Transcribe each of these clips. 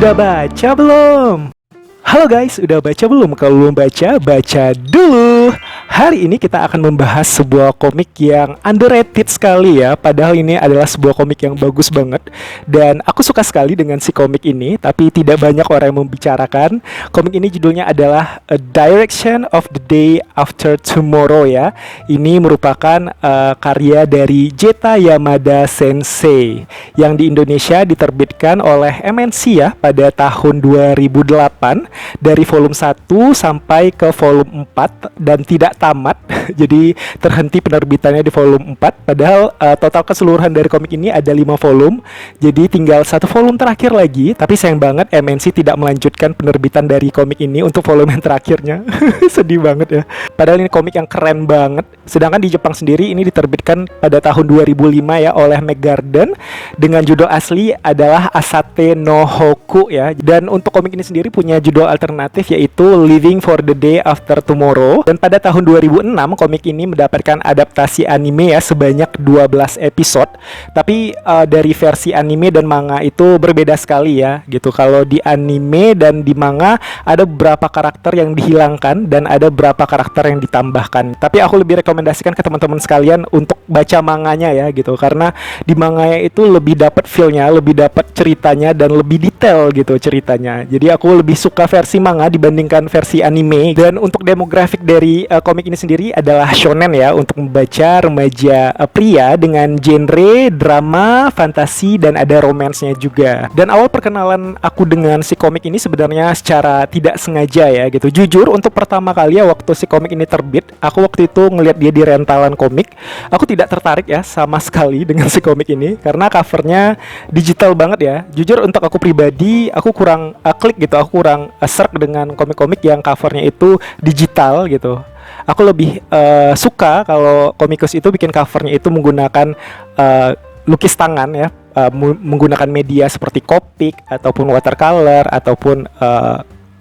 Udah baca belum? Halo guys, udah baca belum? Kalau belum baca, baca dulu. Hari ini kita akan membahas sebuah komik yang underrated sekali ya. Padahal ini adalah sebuah komik yang bagus banget. Dan aku suka sekali dengan si komik ini, tapi tidak banyak orang yang membicarakan. Komik ini judulnya adalah A Direction of the Day After Tomorrow ya. Ini merupakan karya dari Jeta Yamada Sensei yang di Indonesia diterbitkan oleh MNC ya pada tahun 2008 dari volume 1 sampai ke volume 4 dan tidak tamat. Jadi terhenti penerbitannya di volume 4. Padahal total keseluruhan dari komik ini ada 5 volume. Jadi tinggal satu volume terakhir lagi. Tapi sayang banget MNC tidak melanjutkan penerbitan dari komik ini untuk volume yang terakhirnya. Sedih banget ya. Padahal ini komik yang keren banget. Sedangkan di Jepang sendiri ini diterbitkan pada tahun 2005 ya oleh Meg Garden dengan judul asli adalah Asate no Hoku ya. Dan untuk komik ini sendiri punya judul alternatif yaitu Living for the Day After Tomorrow. Dan pada tahun 2006 komik ini mendapatkan adaptasi anime ya sebanyak 12 episode. Tapi dari versi anime dan manga itu berbeda sekali ya gitu. Kalau di anime dan di manga ada beberapa karakter yang dihilangkan dan ada beberapa karakter yang ditambahkan. Tapi aku lebih rekomendasikan ke teman-teman sekalian untuk baca manganya ya gitu. Karena di manganya itu lebih dapat feel-nya, lebih dapat ceritanya dan lebih detail gitu ceritanya. Jadi aku lebih suka versi manga dibandingkan versi anime. Dan untuk demografik dari komik ini sendiri adalah shonen ya, untuk membaca remaja pria dengan genre drama, fantasi dan ada romansnya juga. Dan awal perkenalan aku dengan si komik ini sebenarnya secara tidak sengaja ya gitu. Jujur untuk pertama kali ya waktu si komik ini terbit, aku waktu itu ngelihat dia di rentalan komik, aku tidak tertarik ya sama sekali dengan si komik ini karena covernya digital banget ya. Jujur untuk aku pribadi, aku kurang klik gitu, aku kurang serk dengan komik-komik yang covernya itu digital gitu. Aku lebih suka kalau komikus itu bikin covernya itu menggunakan lukis tangan ya, menggunakan media seperti Copic ataupun watercolor ataupun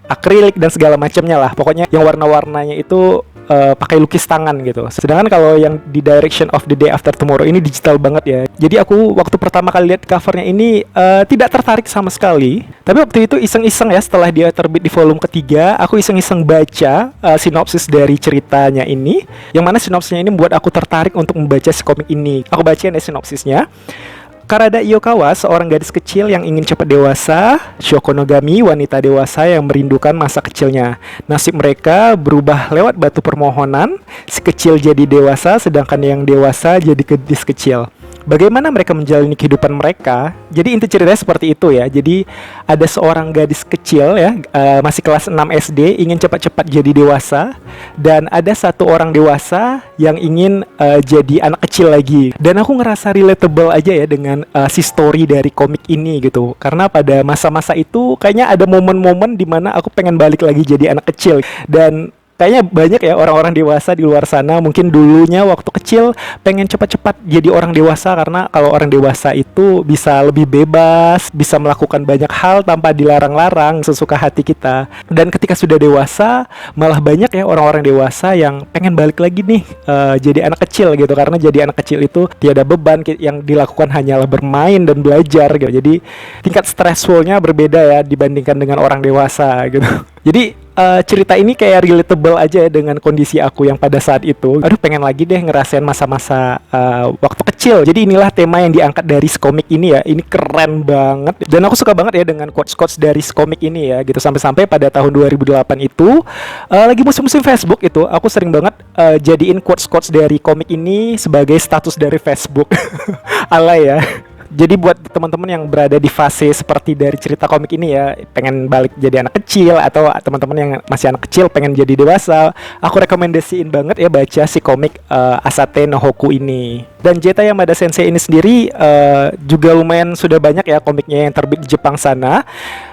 akrilik dan segala macamnya lah. Pokoknya yang warna-warnanya itu pakai lukis tangan gitu. Sedangkan kalau yang di Direction of the Day After Tomorrow ini digital banget ya. Jadi aku waktu pertama kali lihat covernya ini tidak tertarik sama sekali. Tapi waktu itu iseng-iseng ya, setelah dia terbit di volume ketiga, aku iseng-iseng baca sinopsis dari ceritanya ini. Yang mana sinopsisnya ini membuat aku tertarik untuk membaca si komik ini. Aku bacain ya sinopsisnya. Karada Iyokawa, seorang gadis kecil yang ingin cepat dewasa. Shoko Nogami, wanita dewasa yang merindukan masa kecilnya. Nasib mereka berubah lewat batu permohonan. Si kecil jadi dewasa, sedangkan yang dewasa jadi gadis kecil. Bagaimana mereka menjalani kehidupan mereka? Jadi inti ceritanya seperti itu ya. Jadi ada seorang gadis kecil ya, masih kelas 6 SD, ingin cepat-cepat jadi dewasa. Dan ada satu orang dewasa yang ingin jadi anak kecil lagi. Dan aku ngerasa relatable aja ya dengan si story dari komik ini gitu. Karena pada masa-masa itu kayaknya ada momen-momen dimana aku pengen balik lagi jadi anak kecil. Dan kayaknya banyak ya orang-orang dewasa di luar sana mungkin dulunya waktu kecil pengen cepat-cepat jadi orang dewasa, karena kalau orang dewasa itu bisa lebih bebas, bisa melakukan banyak hal tanpa dilarang-larang sesuka hati kita. Dan ketika sudah dewasa malah banyak ya orang-orang dewasa yang pengen balik lagi nih jadi anak kecil gitu, karena jadi anak kecil itu tiada beban, yang dilakukan hanyalah bermain dan belajar gitu. Jadi tingkat stressfulnya berbeda ya dibandingkan dengan orang dewasa gitu. Jadi cerita ini kayak relatable aja ya dengan kondisi aku yang pada saat itu. Aduh, pengen lagi deh ngerasain masa-masa waktu kecil. Jadi inilah tema yang diangkat dari komik ini ya. Ini keren banget. Dan aku suka banget ya dengan quotes-quotes dari komik ini ya gitu. Sampai-sampai pada tahun 2008 itu lagi musim-musim Facebook itu, aku sering banget jadiin quotes-quotes dari komik ini sebagai status dari Facebook. Alay ya. Jadi buat teman-teman yang berada di fase seperti dari cerita komik ini ya, pengen balik jadi anak kecil atau teman-teman yang masih anak kecil pengen jadi dewasa, aku rekomendasiin banget ya baca si komik Asate no Hoku ini. Dan Jeta Yamada Sensei ini sendiri juga lumayan sudah banyak ya komiknya yang terbit di Jepang sana.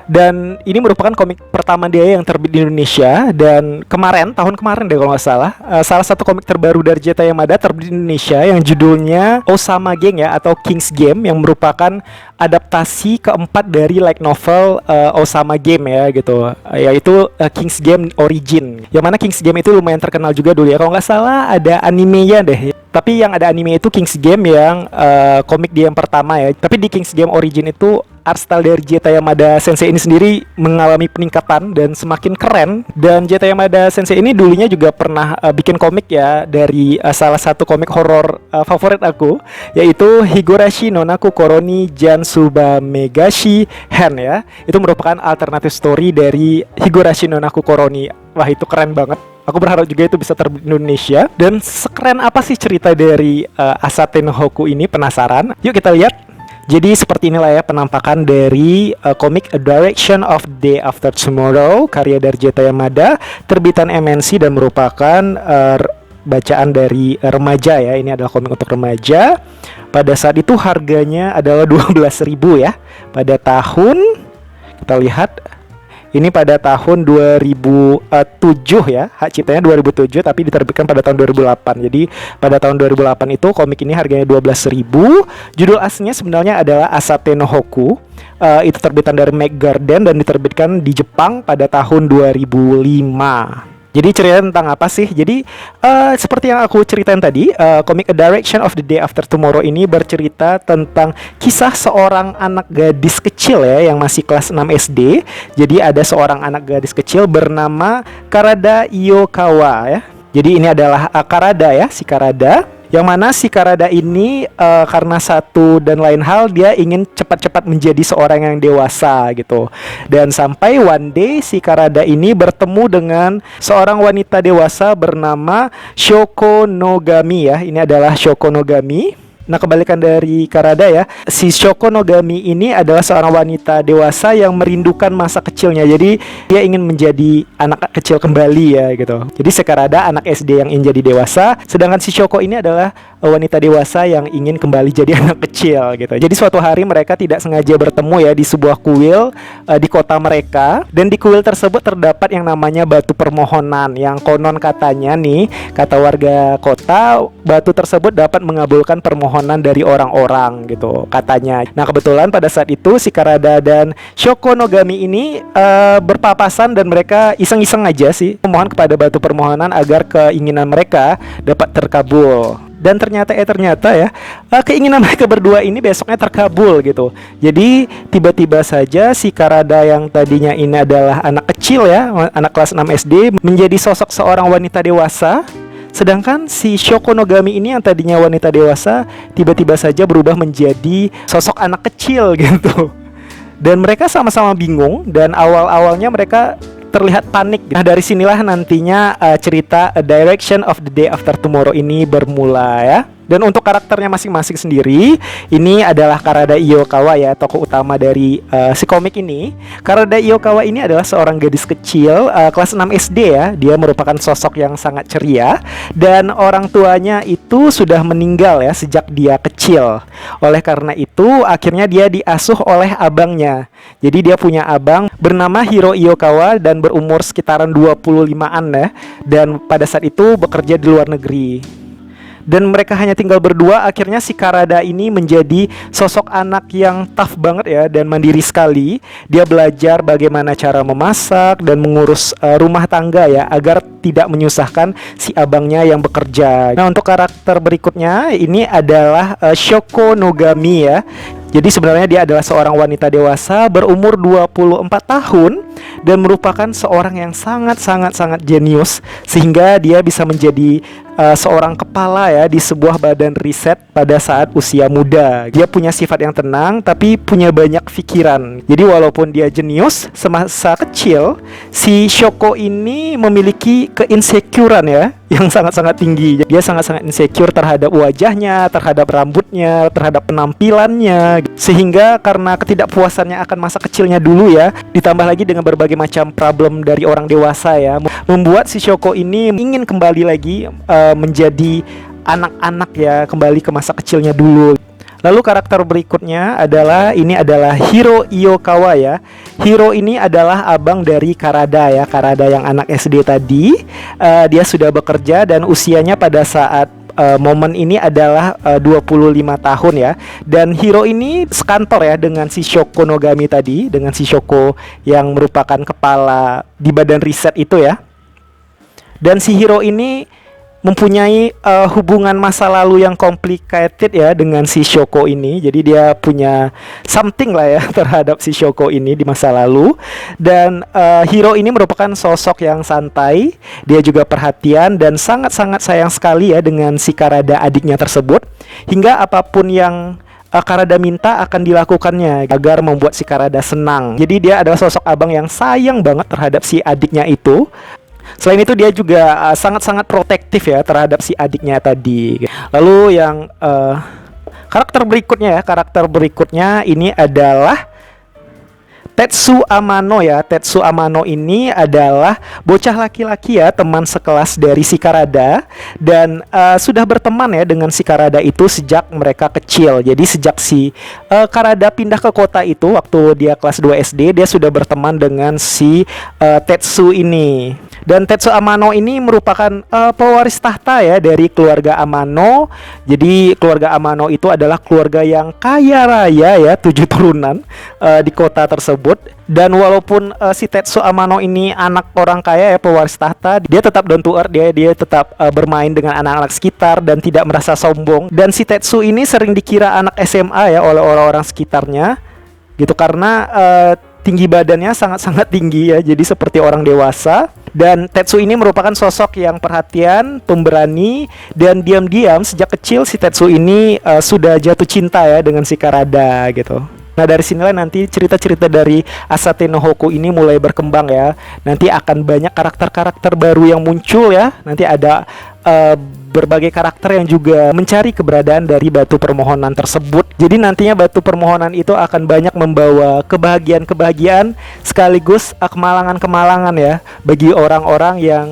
Dan ini merupakan komik pertama dia yang terbit di Indonesia. Dan tahun kemarin deh kalau nggak salah, salah satu komik terbaru dari Jeta Yamada terbit di Indonesia yang judulnya Osama Gang ya, atau King's Game, yang merupakan adaptasi keempat dari light novel Osama Game ya gitu, yaitu King's Game Origin. Yang mana King's Game itu lumayan terkenal juga dulu ya, kalau nggak salah ada animenya deh. Tapi yang ada anime itu King's Game yang komik dia yang pertama ya. Tapi di King's Game Origin itu art style dari J. Yamada Sensei ini sendiri mengalami peningkatan dan semakin keren. Dan J. Yamada Sensei ini dulunya juga pernah bikin komik ya, dari salah satu komik horor favorit aku, yaitu Higurashi no Naku Koroni Jansuba Megashi Hen ya. Itu merupakan alternative story dari Higurashi no Naku Koroni. Wah, itu keren banget. Aku berharap juga itu bisa terbit di Indonesia. Dan sekeren apa sih cerita dari Asate no Hoku ini? Penasaran? Yuk kita lihat. Jadi seperti inilah ya penampakan dari komik A Direction of the Day After Tomorrow, karya dari J. Yamada, terbitan MNC, dan merupakan bacaan dari remaja ya. Ini adalah komik untuk remaja. Pada saat itu harganya adalah 12.000 ya. Pada tahun, kita lihat, ini pada tahun 2007 ya. Hak ciptanya 2007 tapi diterbitkan pada tahun 2008. Jadi pada tahun 2008 itu komik ini harganya 12.000. Judul aslinya sebenarnya adalah Asate no Hoku. Itu terbitan dari Make Garden dan diterbitkan di Jepang pada tahun 2005. Jadi cerita tentang apa sih? Jadi seperti yang aku ceritain tadi, komik A Direction of the Day After Tomorrow ini bercerita tentang kisah seorang anak gadis kecil ya, yang masih kelas 6 SD. Jadi ada seorang anak gadis kecil bernama Karada Iyokawa ya. Jadi ini adalah Karada ya, si Karada. Yang mana si Karada ini karena satu dan lain hal dia ingin cepat-cepat menjadi seorang yang dewasa gitu. Dan sampai one day si Karada ini bertemu dengan seorang wanita dewasa bernama Shoko Nogami ya. Ini adalah Shoko Nogami. Nah, kebalikan dari Karada ya, si Shoko Nogami ini adalah seorang wanita dewasa yang merindukan masa kecilnya. Jadi dia ingin menjadi anak kecil kembali ya gitu. Jadi si Karada anak SD yang ingin jadi dewasa, sedangkan si Shoko ini adalah wanita dewasa yang ingin kembali jadi anak kecil gitu. Jadi suatu hari mereka tidak sengaja bertemu ya di sebuah kuil di kota mereka. Dan di kuil tersebut terdapat yang namanya batu permohonan, yang konon katanya nih, kata warga kota, batu tersebut dapat mengabulkan permohonan dari orang-orang gitu katanya. Nah, kebetulan pada saat itu si Karada dan Shoko Nogami ini berpapasan dan mereka iseng-iseng aja sih memohon kepada batu permohonan agar keinginan mereka dapat terkabul. Dan ternyata ya keinginan mereka berdua ini besoknya terkabul gitu. Jadi tiba-tiba saja si Karada yang tadinya ini adalah anak kecil ya, anak kelas 6 SD, menjadi sosok seorang wanita dewasa. Sedangkan si Shoko Nogami ini yang tadinya wanita dewasa tiba-tiba saja berubah menjadi sosok anak kecil gitu. Dan mereka sama-sama bingung dan awal-awalnya mereka terlihat panik. Nah, dari sinilah nantinya cerita A Direction of the Day After Tomorrow ini bermula ya. Dan untuk karakternya masing-masing sendiri, ini adalah Karada Iyokawa ya, tokoh utama dari si komik ini. Karada Iyokawa ini adalah seorang gadis kecil kelas 6 SD ya. Dia merupakan sosok yang sangat ceria dan orang tuanya itu sudah meninggal ya sejak dia kecil. Oleh karena itu, akhirnya dia diasuh oleh abangnya. Jadi dia punya abang bernama Hiro Iyokawa dan berumur sekitaran 25-an ya. Dan pada saat itu bekerja di luar negeri. Dan mereka hanya tinggal berdua. Akhirnya si Karada ini menjadi sosok anak yang tough banget ya, dan mandiri sekali. Dia belajar bagaimana cara memasak dan mengurus rumah tangga ya, agar tidak menyusahkan si abangnya yang bekerja. Nah, untuk karakter berikutnya ini adalah Shoko Nogami ya. Jadi sebenarnya dia adalah seorang wanita dewasa berumur 24 tahun dan merupakan seorang yang sangat jenius, sehingga dia bisa menjadi seorang kepala ya di sebuah badan riset pada saat usia muda. Dia punya sifat yang tenang tapi punya banyak pikiran. Jadi walaupun dia jenius semasa kecil, si Shoko ini memiliki keinsecurean ya yang sangat tinggi. Dia sangat insecure terhadap wajahnya, terhadap rambutnya, terhadap penampilannya. Sehingga karena ketidakpuasannya akan masa kecilnya dulu ya, ditambah lagi dengan berbagai macam problem dari orang dewasa ya, membuat si Shoko ini ingin kembali lagi menjadi anak-anak ya, kembali ke masa kecilnya dulu. Lalu karakter berikutnya adalah Hiro Iyokawa ya. Hiro ini adalah abang dari Karada ya, Karada yang anak SD tadi. Dia sudah bekerja dan usianya pada saat momen ini adalah 25 tahun ya. Dan Hiro ini sekantor ya dengan si Shoko Nogami tadi, dengan si Shoko yang merupakan kepala di badan riset itu ya. Dan si Hiro ini mempunyai hubungan masa lalu yang complicated ya dengan si Shoko ini. Jadi dia punya something lah ya terhadap si Shoko ini di masa lalu. Dan Hiro ini merupakan sosok yang santai, dia juga perhatian dan sangat-sangat sayang sekali ya dengan si Karada adiknya tersebut. Hingga apapun yang Karada minta akan dilakukannya agar membuat si Karada senang. Jadi dia adalah sosok abang yang sayang banget terhadap si adiknya itu. Selain itu dia juga sangat-sangat protektif ya terhadap si adiknya tadi. Lalu yang karakter berikutnya ini adalah Tetsu Amano ya. Tetsu Amano ini adalah bocah laki-laki ya, teman sekelas dari si Karada. Dan sudah berteman ya dengan si Karada itu sejak mereka kecil. Jadi sejak si Karada pindah ke kota itu waktu dia kelas 2 SD, dia sudah berteman dengan si Tetsu ini. Dan Tetsu Amano ini merupakan pewaris tahta ya dari keluarga Amano. Jadi keluarga Amano itu adalah keluarga yang kaya raya ya, 7 turunan di kota tersebut. Dan walaupun si Tetsu Amano ini anak orang kaya ya, pewaris tahta, dia tetap down to earth, dia tetap bermain dengan anak-anak sekitar dan tidak merasa sombong. Dan si Tetsu ini sering dikira anak SMA ya oleh orang-orang sekitarnya gitu, karena tinggi badannya sangat-sangat tinggi ya, jadi seperti orang dewasa. Dan Tetsu ini merupakan sosok yang perhatian, pemberani, dan diam-diam sejak kecil si Tetsu ini sudah jatuh cinta ya dengan si Karada gitu. Nah dari sinilah nanti cerita-cerita dari Asate no Hoku ini mulai berkembang ya. Nanti akan banyak karakter-karakter baru yang muncul ya. Nanti ada berbagai karakter yang juga mencari keberadaan dari batu permohonan tersebut. Jadi nantinya batu permohonan itu akan banyak membawa kebahagiaan-kebahagiaan sekaligus kemalangan-kemalangan ya bagi orang-orang yang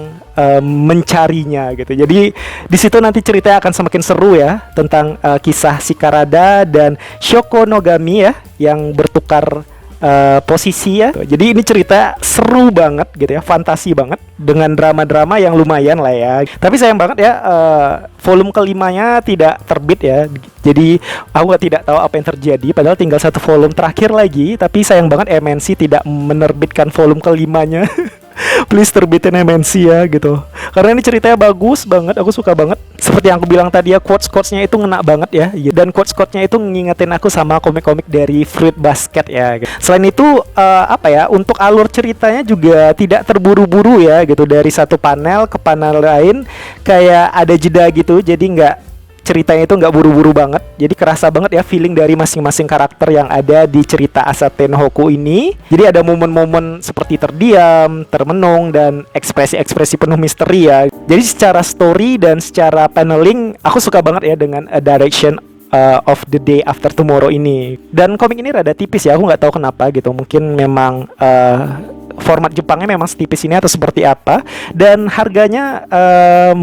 mencarinya gitu. Jadi di situ nanti ceritanya akan semakin seru ya tentang kisah si Karada dan Shoko Nogami ya yang bertukar posisi ya. Jadi ini cerita seru banget gitu ya, fantasi banget dengan drama-drama yang lumayan lah ya. Tapi sayang banget ya volume kelimanya tidak terbit ya. Jadi aku tidak tahu apa yang terjadi, padahal tinggal satu volume terakhir lagi. Tapi sayang banget MNC tidak menerbitkan volume kelimanya. Please terbitin MNC ya gitu. Karena ini ceritanya bagus banget, aku suka banget. Seperti yang aku bilang tadi ya, quotes-quotesnya itu ngena banget ya. Dan quotes-quotesnya itu ngingetin aku sama komik-komik dari Fruit Basket ya. Selain itu untuk alur ceritanya juga tidak terburu-buru ya gitu. Dari satu panel ke panel lain kayak ada jeda gitu. Jadi ceritanya itu nggak buru-buru banget. Jadi kerasa banget ya feeling dari masing-masing karakter yang ada di cerita Asate no Hoku ini. Jadi ada momen-momen seperti terdiam, termenung, dan ekspresi-ekspresi penuh misteri ya. Jadi secara story dan secara paneling aku suka banget ya dengan direction of the Day After Tomorrow ini. Dan komik ini rada tipis ya, aku nggak tahu kenapa gitu. Mungkin memang format Jepangnya memang setipis ini atau seperti apa. Dan harganya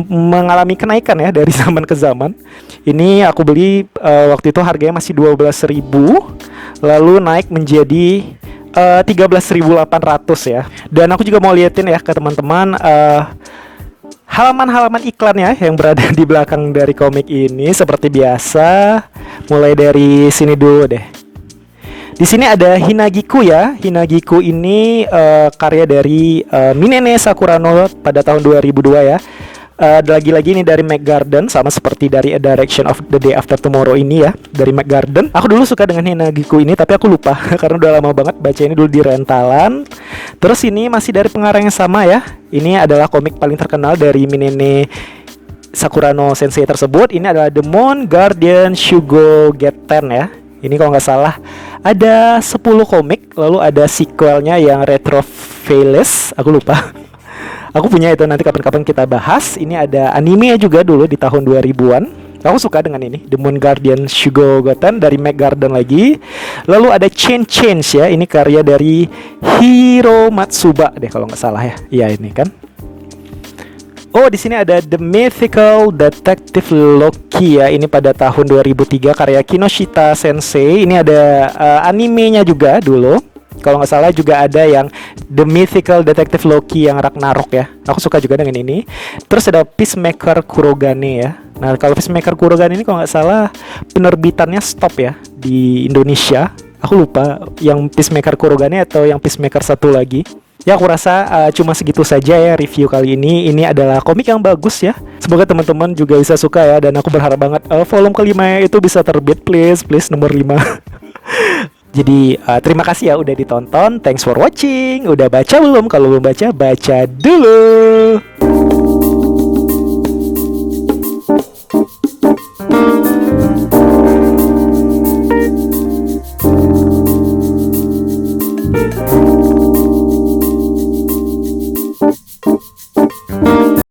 mengalami kenaikan ya dari zaman ke zaman. Ini aku beli waktu itu harganya masih 12.000, lalu naik menjadi 13.800 ya. Dan aku juga mau liatin ya ke teman-teman halaman-halaman iklannya yang berada di belakang dari komik ini. Seperti biasa, mulai dari sini dulu deh. Di sini ada Hinagiku ya. Hinagiku ini karya dari Minene Sakurano pada tahun 2002 ya. Lagi-lagi ini dari Mac Garden, sama seperti dari A Direction of the Day After Tomorrow ini ya, dari Mac Garden. Aku dulu suka dengan Hinagiku ini, tapi aku lupa karena udah lama banget baca ini dulu di rentalan. Terus ini masih dari pengarang yang sama ya. Ini adalah komik paling terkenal dari Minene Sakurano Sensei tersebut. Ini adalah Demon Guardian Shugo Getten ya. Ini kalau nggak salah ada 10 komik, lalu ada sequelnya yang Retro Veles, aku lupa. Aku punya itu, nanti kapan-kapan kita bahas. Ini ada anime juga dulu di tahun 2000-an. Aku suka dengan ini, The Moon Guardian Shugo Goten dari Mac Garden lagi. Lalu ada Change ya, ini karya dari Hiro Matsuba deh kalau nggak salah ya. Iya ini kan. Oh, di sini ada The Mythical Detective Loki ya. Ini pada tahun 2003 karya Kinoshita Sensei. Ini ada animenya juga dulu. Kalau nggak salah juga ada yang The Mythical Detective Loki yang Ragnarok ya. Aku suka juga dengan ini. Terus ada Peacemaker Kurogane ya. Nah kalau Peacemaker Kurogane ini kalau nggak salah penerbitannya stop ya di Indonesia. Aku lupa yang Peacemaker Kurogane atau yang Peacemaker satu lagi. Ya aku rasa cuma segitu saja ya review kali ini. Ini adalah komik yang bagus ya. Semoga teman-teman juga bisa suka ya. Dan aku berharap banget volume kelima itu bisa terbit, please nomor 5. Jadi terima kasih ya udah ditonton. Thanks for watching. Udah baca belum? Kalau belum baca, baca dulu.